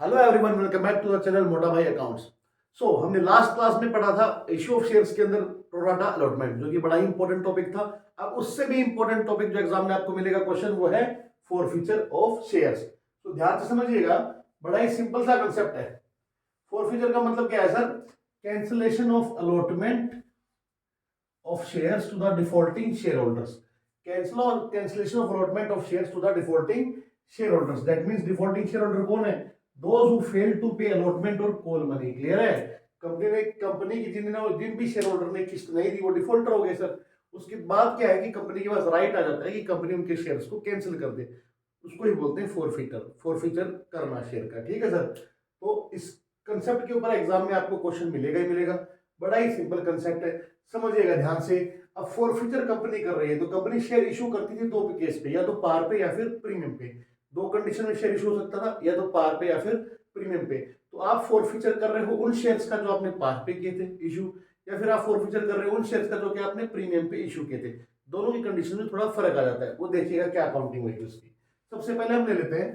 Hello everyone, welcome back to the channel Mota Bhai accounts. हमने last class में पढ़ा था इशू ऑफ शेयर्स के अंदर प्रोराटा अलॉटमेंट, जो कि बड़ा ही इंपॉर्टेंट टॉपिक था। अब उससे भी इंपॉर्टेंट टॉपिक जो एग्जाम में आपको मिलेगा क्वेश्चन, वो है फोरफीचर ऑफ शेयर्स। तो ध्यान से समझिएगा, बड़ा ही सिंपल सा कंसेप्ट है। फोरफीचर का मतलब क्या है sir? Cancellation of allotment of shares to the defaulting shareholders. Cancellation of allotment of shares to the defaulting shareholders. That means defaulting shareholder कौन है? Those who fail to pay allotment or call money. Clear है? Company की जिन भी share holder ने किस्त नहीं दी वो defaulter हो गए सर। उसके बाद क्या है कि कंपनी के पास राइट आ जाता है कि कंपनी उनके शेयर्स को कैंसिल कर दे। उसको ही बोलते हैं फोरफीटर। फोरफीटर करना शेयर का, ठीक है सर। तो इस कंसेप्ट के ऊपर एग्जाम में आपको क्वेश्चन मिलेगा ही मिलेगा। बड़ा ही सिंपल कंसेप्ट है, समझिएगा ध्यान से। अब फोरफीचर कंपनी कर रही है तो कंपनी शेयर इशू करती थी दो केस पे, या तो पार पे या फिर प्रीमियम पे। दो कंडीशन में शेयर इशू हो सकता था, या तो पार पे या फिर प्रीमियम पे। तो आप फोरफीचर कर रहे हो उन शेयर्स का जो आपने पार पे किए थे इशू, या फिर आप फोरफीचर कर रहे हो उन शेयर्स का जो कि आपने प्रीमियम पे इशू किए थे। दोनों की कंडीशन में थोड़ा फर्क आ जाता है, वो देखिएगा क्या अकाउंटिंग होगी उसकी। सबसे पहले हम ले लेते हैं,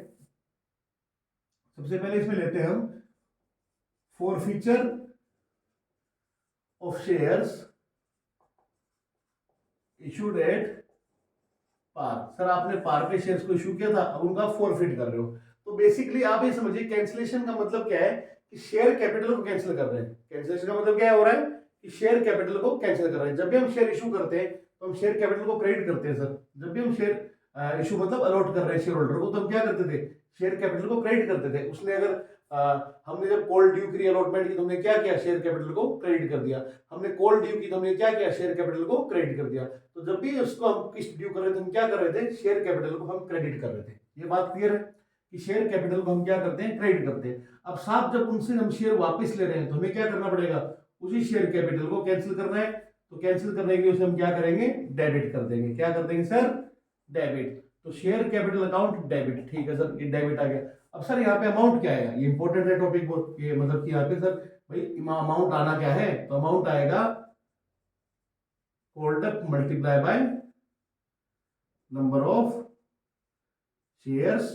सबसे पहले इसमें लेते हैं हम forfeiture of shares issued at par. Sir आपने पार पे शेयर्स को इशू किया था, अब उनका फोरफिट कर रहे हो। तो बेसिकली आप ये समझिए, कैंसिलेशन का मतलब क्या है कि शेयर कैपिटल को कैंसिल कर रहे हैं। कैंसिलेशन का मतलब क्या हो रहा है कि शेयर कैपिटल को कैंसिल कर रहे हैं। जब भी हम शेयर इशू करते हैं तो हम शेयर कैपिटल को क्रेडिट करते हैं सर। जब भी हम शेयर इशू मतलब अलॉट कर रहे हैं शेयर होल्डर को, तो हम क्या करते थे? शेयर कैपिटल को क्रेडिट करते थे। उसने अगर हमने जब कॉल ड्यू की अलॉटमेंट की तो हमने क्या किया? शेयर कैपिटल को क्रेडिट कर दिया। हमने कॉल ड्यू की तो हमने क्या किया? शेयर कैपिटल को क्रेडिट कर दिया। तो जब भी उसको हम किस्त ड्यू कर रहे थे, हम क्या कर रहे थे? शेयर कैपिटल को हम क्रेडिट कर रहे थे। ये बात क्लियर है कि शेयर कैपिटल को हम क्या करते हैं? क्रेडिट करते हैं। अब साहब जब उनसे हम शेयर वापस ले रहे हैं तो हमें क्या करना पड़ेगा? उसी शेयर कैपिटल को कैंसिल करना है। तो कैंसिल करने के लिए उसे हम क्या करेंगे? डेबिट कर देंगे। क्या कर देंगे सर? डेबिट। तो शेयर कैपिटल अकाउंट डेबिट, ठीक है सर, ये डेबिट आ गया। अब सर यहाँ पे अमाउंट क्या आएगा? ये इंपॉर्टेंट है टॉपिक बहुत, ये मतलब कि यहाँ पे सर भाई अमाउंट आना क्या है? तो अमाउंट आएगा hold up multiply by number of shares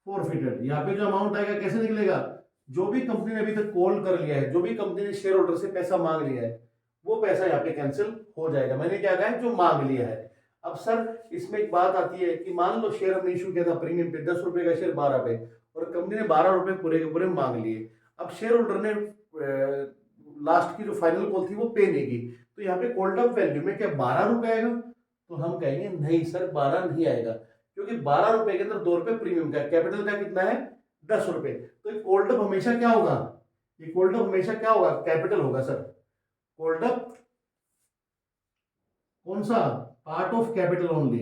forfeited. यहाँ पे जो अमाउंट आएगा कैसे निकलेगा? जो भी कंपनी ने अभी तक कॉल कर लिया है, जो भी कंपनी ने शेयर होल्डर से पैसा मांग लिया है, वो पैसा यहाँ पे कैंसिल हो जाएगा। मैंने क्या कहा है? जो मांग लिया है। अब सर इसमें एक बात आती है कि मान लो शेयर हमने इशू किया था प्रीमियम पे, 10 रुपए का शेयर 12 पे, और कंपनी ने 12 रुपए पूरे के पूरे मांग लिए। अब शेयर होल्डर ने लास्ट की जो फाइनल कॉल थी वो पे नहीं की, तो यहाँ पे कॉल्ड अप वैल्यू में क्या 12 रुपए आएगा? तो हम कहेंगे नहीं सर, 12 नहीं आएगा, क्योंकि 12 रुपए के अंदर 2 रुपए प्रीमियम का, कैपिटल का कितना है? 10 रुपए। तो कोल्ड अप हमेशा क्या होगा? ये कोल्ड अप हमेशा क्या होगा? कैपिटल होगा सर। कोल्ड अप कौन सा? Part of capital only.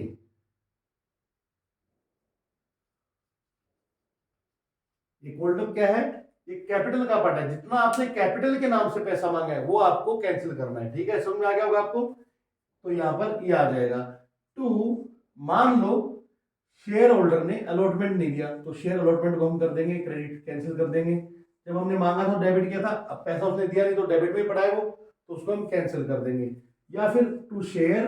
ये कोल्ड अप क्या है? ये कैपिटल का पार्ट है। जितना आपने कैपिटल के नाम से पैसा मांगा है वो आपको कैंसिल करना है, ठीक है? समझ में आ गया होगा आपको? तो यहां पर ये आ जाएगा टू, मान लो शेयर होल्डर ने अलॉटमेंट नहीं दिया, तो शेयर अलॉटमेंट को हम कर देंगे क्रेडिट, कैंसिल कर देंगे। जब हमने मांगा था डेबिट किया था, अब पैसा उसने दिया नहीं तो डेबिट में पड़ा है वो, तो उसको हम कैंसिल कर देंगे। या फिर टू शेयर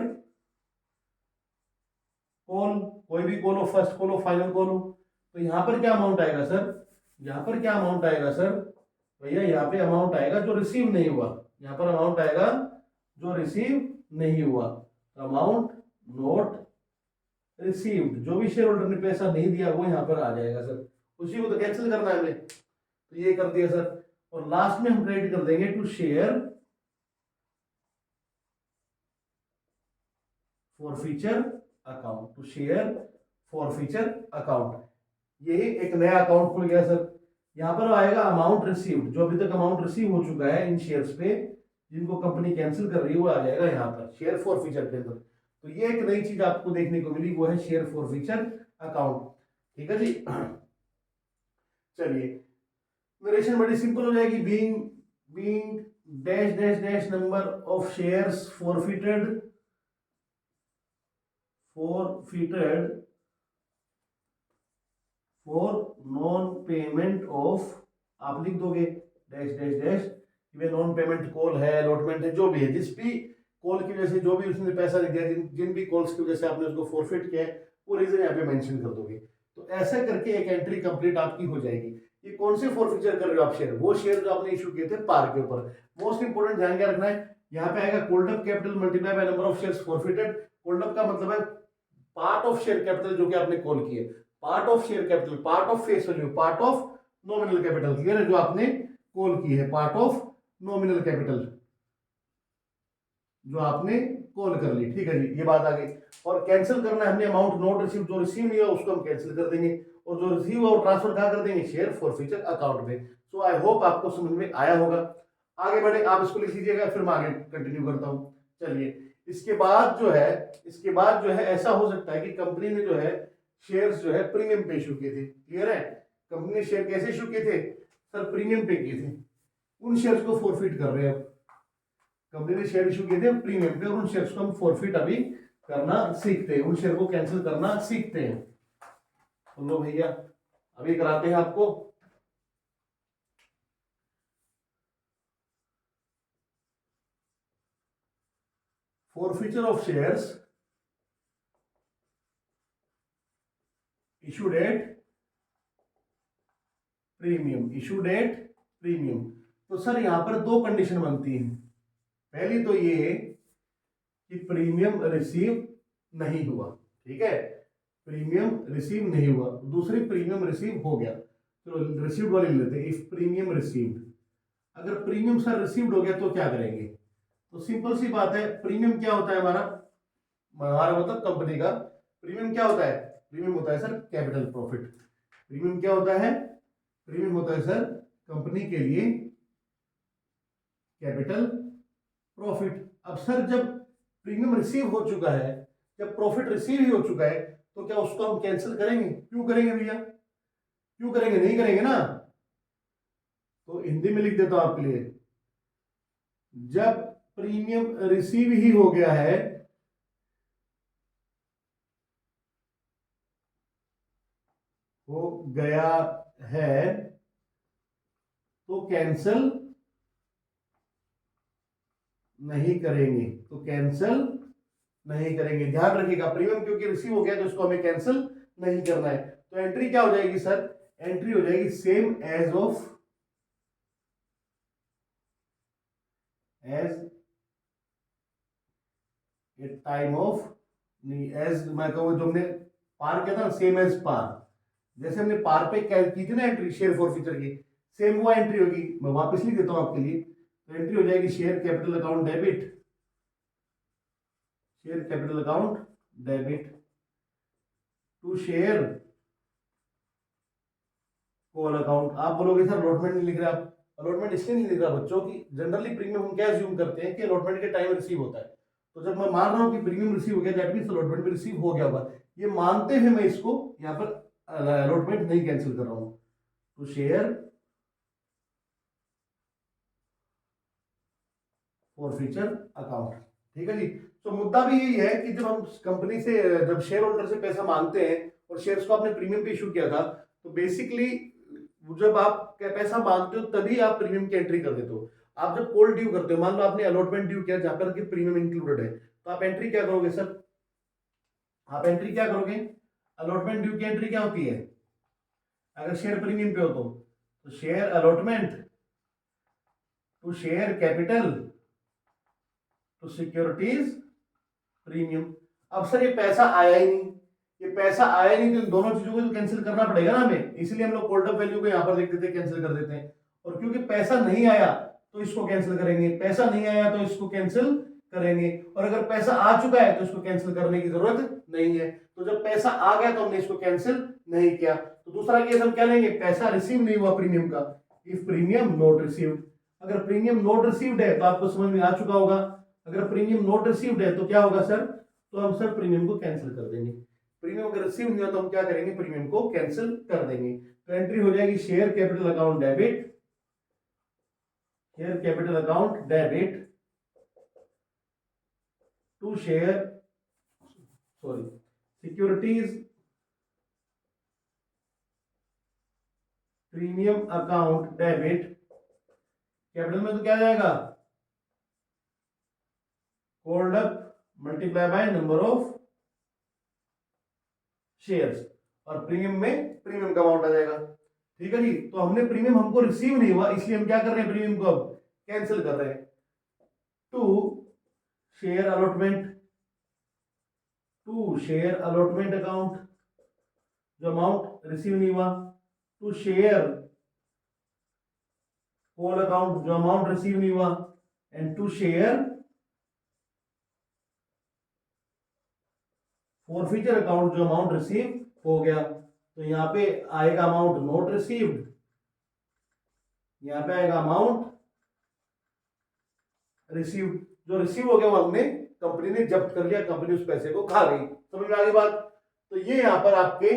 कॉल, कोई भी कॉल हो, फर्स्ट कॉल हो, फाइनल कॉल हो, तो यहां पर क्या अमाउंट आएगा सर? यहां पर क्या अमाउंट आएगा सर? भैया यहाँ पे अमाउंट आएगा जो रिसीव नहीं हुआ। यहाँ पर अमाउंट आएगा जो रिसीव नहीं हुआ, अमाउंट नॉट रिसीव्ड। जो भी शेयर होल्डर ने पैसा नहीं दिया वो यहां पर आ जाएगा सर, उसी को तो कैंसिल करना है हमें, तो ये कर दिया सर। और लास्ट में हम क्रेडिट कर देंगे to share forfeiture account, to share forfeiture account. यही एक नया अकाउंट खुल गया सर। यहां पर आएगा अमाउंट रिसीव्ड, जो अभी तक अमाउंट रिसीव हो चुका है इन शेयर्स पे जिनको कंपनी कैंसिल कर रही है, वो आ जाएगा यहाँ पर शेयर फॉरफीचर के अंदर। तो ये एक नई चीज आपको देखने को मिली, वो है शेयर फॉरफीचर अकाउंट, ठीक है जी। चलिए, नरेशन बड़ी सिंपल हो जाएगी। Being being dash dash dash number of shares forfeited for non payment of, आप लिख दोगे डैश डैश डैश, ये नॉन पेमेंट कॉल है, अलॉटमेंट है, जो भी है, जिस भी कॉल की वजह से जो भी उसने पैसा नहीं दिया, जिन भी कॉल्स की वजह से आपने उसको फॉरफिट किया है, वो रीजन यहाँ पे मेंशन कर दोगे। तो ऐसे करके एक एंट्री कंप्लीट आपकी हो जाएगी। ये कौन से फॉरफीचर कर रहे हो आप शेयर? वो शेयर जो आपने इशू किए थे पार के ऊपर। मोस्ट इंपोर्टेंट ध्यान क्या रखना है, यहाँ पे आएगा cold up capital multiply by number of shares forfeited. Cold up का मतलब है पार्ट ऑफ शेयर कैपिटल जो कि आपने कॉल किए, part of share capital, part of face value, part of nominal capital, clear है, जो आपने कॉल की है पार्ट ऑफ नॉमिनल कैपिटल जो आपने कॉल कर ली, ठीक है जी, ये बात आ गई। और कैंसिल करना है हमने अमाउंट नॉट रिसीव, जो रिसीव नहीं हुआ उसको हम कैंसिल कर देंगे, और जो रिसीव हुआ वो ट्रांसफर कहाँ कर देंगे, शेयर फॉरफीचर अकाउंट में। सो आई होप आपको समझ में आया होगा। आगे बढ़े, आप इसको लिख लीजिएगा, फिर मैं आगे कंटिन्यू करता हूँ। चलिए, इसके बाद जो है ऐसा हो सकता है कि कंपनी ने जो है शेयर्स जो है प्रीमियम पे इशू किए थे, क्लियर है, कंपनी ने शेयर कैसे इशू किए थे सर, प्रीमियम पे किए थे, उन शेयर्स को फॉरफिट कर रहे हैं अब। कंपनी ने शेयर इशू किए थे प्रीमियम पे, और उन शेयर्स को हम फॉरफिट अभी करना सीखते हैं, उन शेयर को कैंसिल करना सीखते हैं। तो लो भैया, अभी कराते हैं आपको। Forfeiture of shares issued at premium, issued at premium. तो सर यहां पर दो कंडीशन बनती हैं। पहली तो ये कि प्रीमियम रिसीव नहीं हुआ, ठीक है, प्रीमियम रिसीव नहीं हुआ। दूसरी, प्रीमियम रिसीव हो गया। चलो रिसीव्ड वाली लेते हैं, इफ प्रीमियम रिसीव्ड। अगर प्रीमियम सर रिसीव्ड हो गया तो क्या करेंगे? तो सिंपल सी बात है, प्रीमियम क्या होता है हमारा, हमारा मतलब कंपनी का प्रीमियम क्या होता है? प्रीमियम होता है सर कैपिटल प्रॉफिट। प्रीमियम क्या होता है? प्रीमियम होता है सर कंपनी के लिए कैपिटल प्रॉफिट। अब सर जब प्रीमियम रिसीव हो चुका है, जब प्रॉफिट रिसीव ही हो चुका है, तो क्या उसको हम कैंसिल करेंगे? क्यों करेंगे भैया, क्यों करेंगे? नहीं करेंगे ना। तो हिंदी में लिख देता हूं आपके लिए, जब प्रीमियम रिसीव ही हो गया है, हो गया है, तो कैंसिल नहीं करेंगे, तो कैंसिल नहीं करेंगे। ध्यान रखिएगा, प्रीमियम क्योंकि रिसीव हो गया तो उसको हमें कैंसिल नहीं करना है। तो एंट्री क्या हो जाएगी सर? एंट्री हो जाएगी same as of, as a time of, नहीं एज, मैं कहूँ जो हमने पार किया था ना, सेम एज पार, जैसे हमने पार पे की थी ना एंट्री शेयर फॉरफीचर की, सेम वो एंट्री होगी। मैं वापस लिख देता हूं आपके लिए। तो एंट्री हो जाएगी share capital account debit, share capital account debit to share call account. आप बोलोगे सर अलॉटमेंट नहीं लिख रहे आप। अलॉटमेंट इसलिए नहीं लिख रहा बच्चों की जनरली प्रीमियम हम क्या अज्यूम करते हैं कि अलॉटमेंट के टाइम रिसीव होता है। तो जब मैं मान रहा हूं कि प्रीमियम रिसीव हो गया, दैट मींस अलॉटमेंट भी रिसीव हो गया होगा, ये मानते हुए मैं इसको यहाँ पर अलॉटमेंट नहीं कैंसिल कर रहा हूं। तो शेयर फॉरफीचर अकाउंट, ठीक है जी। तो मुद्दा भी यही है कि जब हम कंपनी से, जब शेयर होल्डर से पैसा मांगते हैं, और शेयर्स को आपने प्रीमियम पे इशू किया था, तो बेसिकली जब आप पैसा मांगते हो तभी आप प्रीमियम की एंट्री कर देते हो। आप जब कॉल ड्यू करते हो, मान लो आपने अलॉटमेंट ड्यू किया जहां पर प्रीमियम इंक्लूडेड है, तो आप एंट्री क्या करोगे सर? आप एंट्री क्या करोगे? अलॉटमेंट ड्यू की एंट्री क्या होती है अगर शेयर प्रीमियम पे हो तो share allotment to share capital to securities premium. अब सर ये पैसा आया ही नहीं, ये पैसा आया नहीं, तो इन दोनों चीजों को तो कैंसिल करना पड़ेगा ना हमें, इसलिए हम लोग कोल्ड अप वैल्यू को यहाँ पर लिख देते हैं, कैंसिल कर देते हैं। और क्योंकि पैसा नहीं आया तो इसको कैंसिल करेंगे, पैसा नहीं आया तो इसको कैंसिल करेंगे, और अगर पैसा आ चुका है तो इसको कैंसिल करने की जरूरत नहीं है। तो जब पैसा आ गया तो हमने इसको कैंसिल नहीं किया। तो दूसरा केस हम क्या लेंगे, पैसा रिसीव नहीं हुआ प्रीमियम का, इफ प्रीमियम नॉट रिसीव्ड। अगर प्रीमियम नॉट रिसीव्ड है तो आपको समझ में आ चुका होगा, अगर प्रीमियम नॉट रिसीव्ड है तो क्या होगा सर? तो हम सर प्रीमियम को कैंसिल कर देंगे। प्रीमियम अगर रिसीव नहीं हुआ तो हम क्या करेंगे, प्रीमियम को कैंसिल कर देंगे। तो एंट्री हो जाएगी share capital account debit, share capital account debit to share, sorry, securities premium account debit, capital में तो क्या जाएगा, called up multiply by number of shares, और प्रीमियम में प्रीमियम का अमाउंट आ जाएगा। ठीक है जी, तो हमने प्रीमियम हमको रिसीव नहीं हुआ, इसलिए हम क्या कर रहे हैं, प्रीमियम को अब कैंसिल कर रहे हैं। टू शेयर अलॉटमेंट अकाउंट, जो अमाउंट रिसीव नहीं हुआ, टू शेयर कॉल अकाउंट, जो अमाउंट रिसीव नहीं हुआ, and to share forfeiture account, जो अमाउंट रिसीव हो गया। तो यहां पे आएगा अमाउंट नॉट रिसीव्ड, यहां पे आएगा अमाउंट रिसीव्ड। जो रिसीव हो गया वो हमने, कंपनी ने जब्त कर लिया, कंपनी उस पैसे को खा गई। समझ में आ गई बात। तो ये यहां पर आपके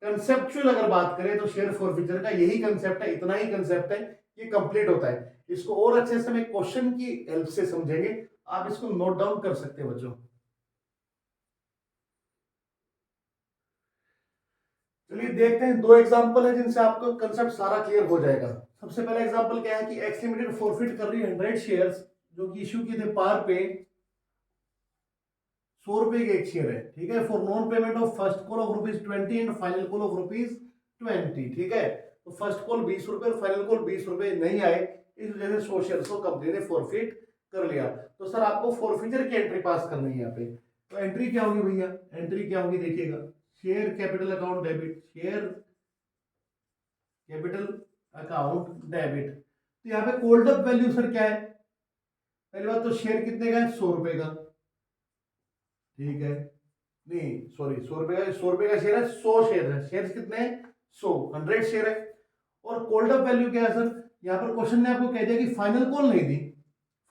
कंसेप्चुअल अगर बात करें तो शेयर फॉरफीचर का यही कंसेप्ट है, इतना ही कंसेप्ट है, ये कंप्लीट होता है। इसको और अच्छे से हम क्वेश्चन की हेल्प से समझेंगे, आप इसको नोट डाउन कर सकते हैं बच्चों। चलिए देखते हैं, दो एग्जांपल है जिनसे आपको कंसेप्ट सारा क्लियर हो जाएगा। सबसे पहला एग्जांपल क्या है कि एक्स लिमिटेड फॉरफिट कर रही है 100 शेयर्स, जो कि इश्यू किए थे पार पे 100 रुपए के एक शेयर है। ठीक है, for non payment of first call of ₹20 and final call of ₹20। ठीक है, तो फर्स्ट कॉल 20 रुपए और फाइनल कॉल 20 रुपए नहीं आए, इस वजह से 100 शेयर्स को कंपनी ने फॉरफिट कर लिया। तो सर आपको फॉरफिचर की एंट्री पास करनी है यहाँ पे। तो एंट्री क्या होगी भैया, एंट्री क्या होगी देखिएगा, share capital account debit, share capital account debit. तो यहाँ पे कोल्ड अप वैल्यू सर क्या है, पहली बात तो शेयर कितने का है, 100 रुपए का। ठीक है, नहीं सॉरी 100 रुपए का, 100 रुपए का शेयर है, 100 शेयर है, शेयर कितने हैं 100, 100 शेयर है। और कोल्ड अप वैल्यू क्या है सर, यहाँ पर क्वेश्चन ने आपको कह दिया कि फाइनल कॉल नहीं दी,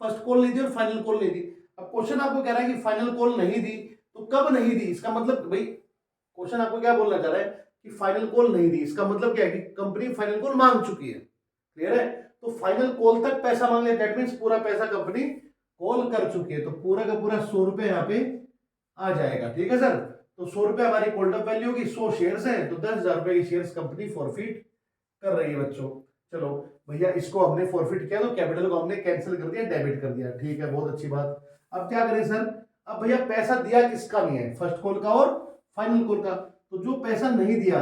फर्स्ट कॉल नहीं दी और फाइनल कॉल नहीं दी। अब क्वेश्चन आपको कह रहा है कि फाइनल कॉल नहीं दी, तो कब नहीं दी, इसका मतलब भाई क्वेश्चन आपको क्या बोलना चाह रहा है कि फाइनल कॉल नहीं दी, इसका मतलब क्या है कि कंपनी फाइनल कॉल मांग चुकी है। क्लियर है, तो फाइनल कॉल तक पैसा मांग लिया, दैट मींस पूरा पैसा कंपनी कॉल कर चुकी है, तो पूरा का पूरा 100 रुपए यहाँ पे आ जाएगा। ठीक है सर, तो 100 रुपए हमारी कोल्ड अप वैल्यू होगी, 100 शेयर्स हैं तो 10,000 रुपए की शेयर्स कंपनी फॉरफिट कर रही है बच्चों। चलो भैया इसको हमने फॉरफिट किया तो कैपिटल को हमने कैंसिल कर दिया, डेबिट कर दिया। ठीक है, बहुत अच्छी बात। अब क्या करें सर, अब भैया पैसा दिया किसका नहीं है, फर्स्ट कॉल का और फाइनल कॉल का। तो जो पैसा नहीं दिया,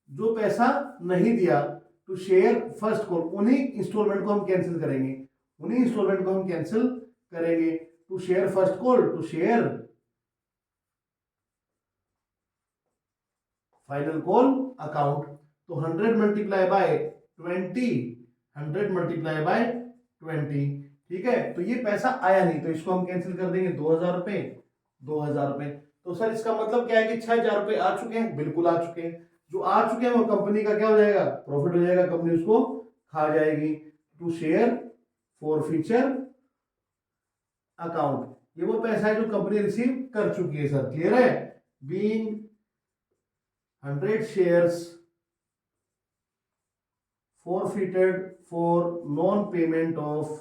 जो पैसा नहीं दिया टू शेयर फर्स्ट कॉल, उन्हीं इंस्टॉलमेंट को हम कैंसिल करेंगे, उन्हीं इंस्टॉलमेंट को हम कैंसिल करेंगे। To share first call, to share final call account. तो 100 मल्टीप्लाई बाय 20, 100 मल्टीप्लाई बाय 20। ठीक है, तो ये पैसा आया नहीं, तो इसको हम कैंसिल कर देंगे, 2,000 रुपए, 2,000 रुपए। तो सर इसका मतलब क्या है कि 6,000 रुपए आ चुके हैं, बिल्कुल आ चुके हैं। जो आ चुके हैं वो कंपनी का क्या हो जाएगा, प्रॉफिट हो जाएगा, कंपनी उसको खा जाएगी। टू शेयर फॉरफीचर अकाउंट, ये वो पैसा है जो कंपनी रिसीव कर चुकी है सर। क्लियर है, being 100 shares forfeited for non-payment of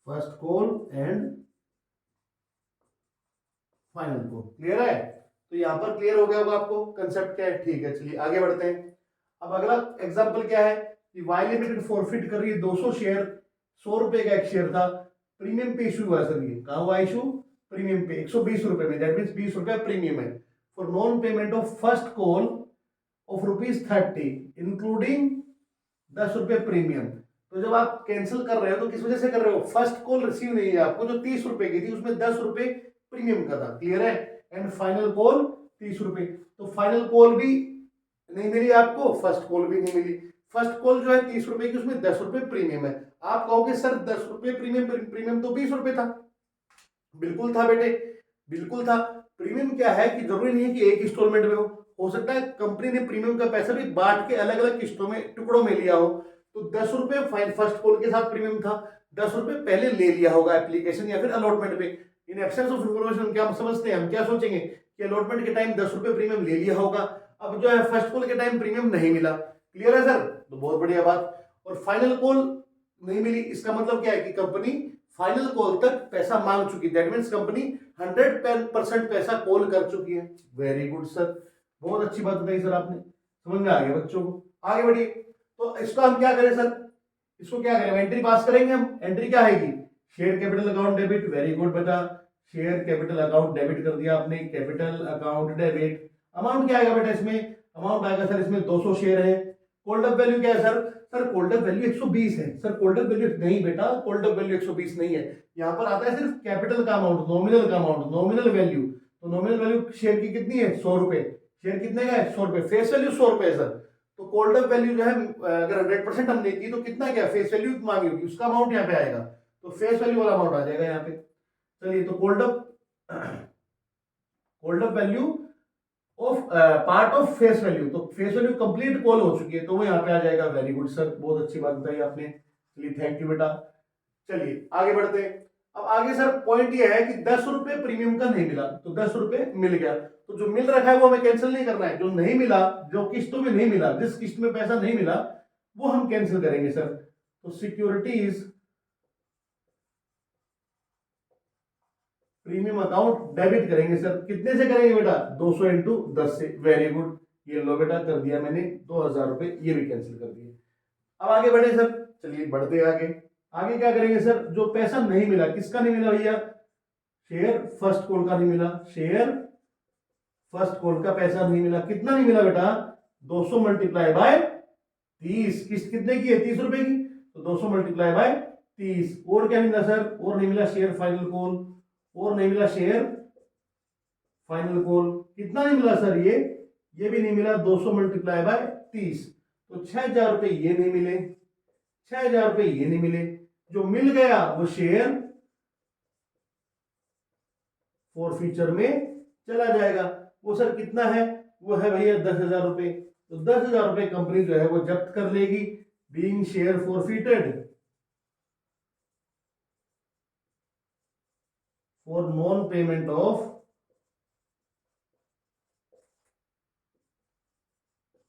first call and final call। Clear है, तो यहां पर क्लियर हो गया होगा आपको कंसेप्ट क्या है। ठीक है, चलिए आगे बढ़ते हैं। अब अगला एग्जांपल क्या है कि वाई लिमिटेड फॉरफिट कर रही है 200 शेयर, 100 रुपए का एक शेयर था, प्रीमियम पे इशू हुआ सर, ये कहां हुआ इशू, प्रीमियम पे 120 रुपए में, दैट मींस 20 रुपए प्रीमियम है। For non payment of first call of ₹30 including 10 रुपए प्रीमियम। तो जब आप कैंसिल कर रहे हो तो किस वजह से कर रहे हो, फर्स्ट कॉल रिसीव नहीं है आपको, जो 30 रुपए की थी उसमें 10 रुपए प्रीमियम का था। क्लियर है, एंड फाइनल कॉल 30 रुपए। तो फाइनल कॉल भी नहीं मिली आपको, फर्स्ट कॉल भी नहीं मिली। फर्स्ट कॉल जो है 30 रुपए की, उसमें 10 रुपए प्रीमियम है। आप कहोगे सर 10 रुपए प्रीमियम, प्रीमियम तो 20 रुपए था। बिल्कुल था बेटे, बिल्कुल था। प्रीमियम क्या है कि जरूरी नहीं है कि एक इंस्टॉलमेंट में हो सकता है कंपनी ने प्रीमियम का पैसा भी बांट के अलग अलग किस्तों में, टुकड़ों में लिया हो। तो 10 रुपए फर्स्ट कॉल के साथ प्रीमियम था, 10 रुपए पहले ले लिया होगा एप्लीकेशन या फिर अलॉटमेंट पे। इन एब्सेंस ऑफ इंफॉर्मेशन क्या हम समझते हैं, हम क्या सोचेंगे कि अलॉटमेंट के टाइम 10 रुपए प्रीमियम ले लिया होगा, अब जो है फर्स्ट कॉल के टाइम प्रीमियम नहीं मिला। क्लियर है सर, तो बहुत बढ़िया बात। और फाइनल कॉल नहीं मिली, इसका मतलब क्या है कि कंपनी फाइनल कॉल तक पैसा मांग चुकी है, दैट मींस कंपनी 100% पैसा कॉल कर चुकी है। वेरी गुड सर, बहुत अच्छी बात बताई सर आपने, समझ में आ गया बच्चों को। आगे बढ़िए, तो इसको हम क्या करें सर, इसको क्या करें, एंट्री पास करेंगे हम। एंट्री क्या आएगी, share capital account debit, very good बेटा, शेयर कैपिटल अकाउंट डेबिट कर दिया आपने, कैपिटल अकाउंट डेबिट। अमाउंट क्या आएगा बेटा इसमें? अमाउंट आएगा सर इसमें 200 शेयर है। कोल्ड अप वैल्यू क्या है sir? Sir cold up value 120 है। सर कोल्ड अप वैल्यू नहीं बेटा, कोल्ड अप वैल्यू 120 नहीं है। यहाँ पर आता है सिर्फ कैपिटल का अमाउंट, नॉमिनल का अमाउंट, नॉमिनल वैल्यू। तो नॉमिनल वैल्यू शेयर की कितनी है? 100 रुपए। शेयर कितने का है? 100 रुपए। फेस वैल्यू 100 रुपए है सर। तो कोल्ड अप वैल्यू जो है अगर 100% हमने की तो कितना क्या फेस वैल्यू मांगी होगी, उसका अमाउंट यहाँ पे आएगा। तो फेस वैल्यू वाला अमाउंट आ जाएगा यहाँ पे। चलिए तो cold up value of part of face value, तो फेस वैल्यू कंप्लीट कॉल हो चुकी है तो वो यहाँ पे आ जाएगा। वेरी गुड सर, बहुत अच्छी बात बताई आपने। चलिए थैंक यू बेटा। चलिए आगे बढ़ते हैं। अब आगे सर पॉइंट ये है कि 10 रुपए प्रीमियम का नहीं मिला, तो 10 रुपए मिल गया, तो जो मिल रखा है वो हमें कैंसिल नहीं करना है। जो नहीं मिला, जो किस्तों में नहीं मिला, जिस किस्त में पैसा नहीं मिला वो हम कैंसिल करेंगे सर। तो सिक्योरिटीज प्रीमियम अकाउंट डेबिट करेंगे सर। कितने से करेंगे बेटा? 200 इंटू 10 से। वेरी गुड, ये लो बेटा कर दिया मैंने 2000 रुपए, ये भी कैंसिल कर दिए। अब आगे बढ़े सर। चलिए बढ़ते आगे। आगे क्या करेंगे सर? जो पैसा नहीं मिला, किसका नहीं मिला भैया? शेयर फर्स्ट कॉल का नहीं मिला। शेयर फर्स्ट कॉल का पैसा नहीं मिला। कितना नहीं मिला बेटा? 200 मल्टीप्लाई बाय 30। किस्त कितने की है? 30 रुपए की। तो 200 मल्टीप्लाई बाय 30। और क्या मिला सर? और नहीं मिला शेयर फाइनल कॉल, और नहीं मिला शेयर फाइनल कॉल। कितना नहीं मिला सर? ये भी नहीं मिला। 200 मल्टीप्लाई बाय 30, तो 6000 रुपए ये नहीं मिले, 6000 रुपए ये नहीं मिले। जो मिल गया वो शेयर फॉरफीचर में चला जाएगा। वो सर कितना है? वो है भैया 10,000 रुपए। तो 10,000 रुपए कंपनी जो है वो जब्त कर लेगी। Being share forfeited for non payment of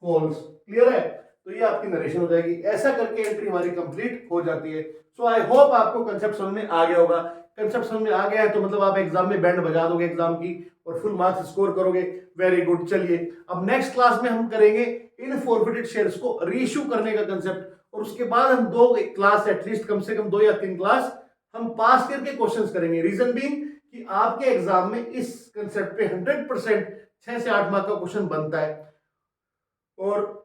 calls. Clear है? तो ये आपकी नरेशन हो जाएगी। ऐसा करके एंट्री हमारी कंप्लीट हो जाती है। सो आई होप आपको कंसेप्ट समझ में आ गया होगा। कंसेप्ट समझ में आ गया है तो मतलब आप एग्जाम में बैंड बजा दोगे एग्जाम की और फुल मार्क्स स्कोर करोगे। Very good. चलिए अब नेक्स्ट क्लास में हम करेंगे इन फॉरफिटेड शेयर्स को रीइश्यू करने का कंसेप्ट, और उसके बाद हम 2 क्लास एटलीस्ट कम से कम 2 या 3 क्लास हम पास करके क्वेश्चंस करेंगे। रीजन बीइंग कि आपके एग्जाम में इस कंसेप्ट पे 100% 6 से 8 मार्क का क्वेश्चन बनता है, और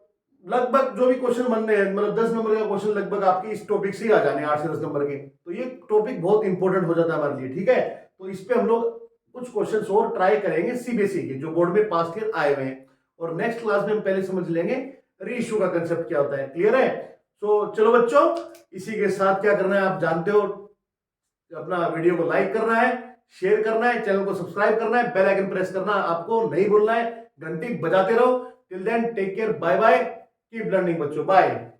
लगभग जो भी क्वेश्चन बनने हैं मतलब 10 नंबर का क्वेश्चन लगभग आपके इस टॉपिक से ही आ जाने 8 से 10 नंबर के। तो ये टॉपिक बहुत इंपॉर्टेंट हो जाता है हमारे लिए। ठीक है, तो इस पे हम लोग कुछ क्वेश्चंस और ट्राई करेंगे सीबीएसई के जो बोर्ड में पास ईयर आए हुए हैं, और नेक्स्ट क्लास में हम पहले समझ लेंगे रीइश्यू का कंसेप्ट क्या होता है। क्लियर है? तो चलो बच्चों, इसी के साथ क्या करना है आप जानते हो। अपना वीडियो को लाइक करना है, शेयर करना है, चैनल को सब्सक्राइब करना है, बेल आइकन प्रेस करना आपको नहीं भूलना है, घंटी बजाते रहो। Till then take care, bye bye, keep learning बच्चों, बाय।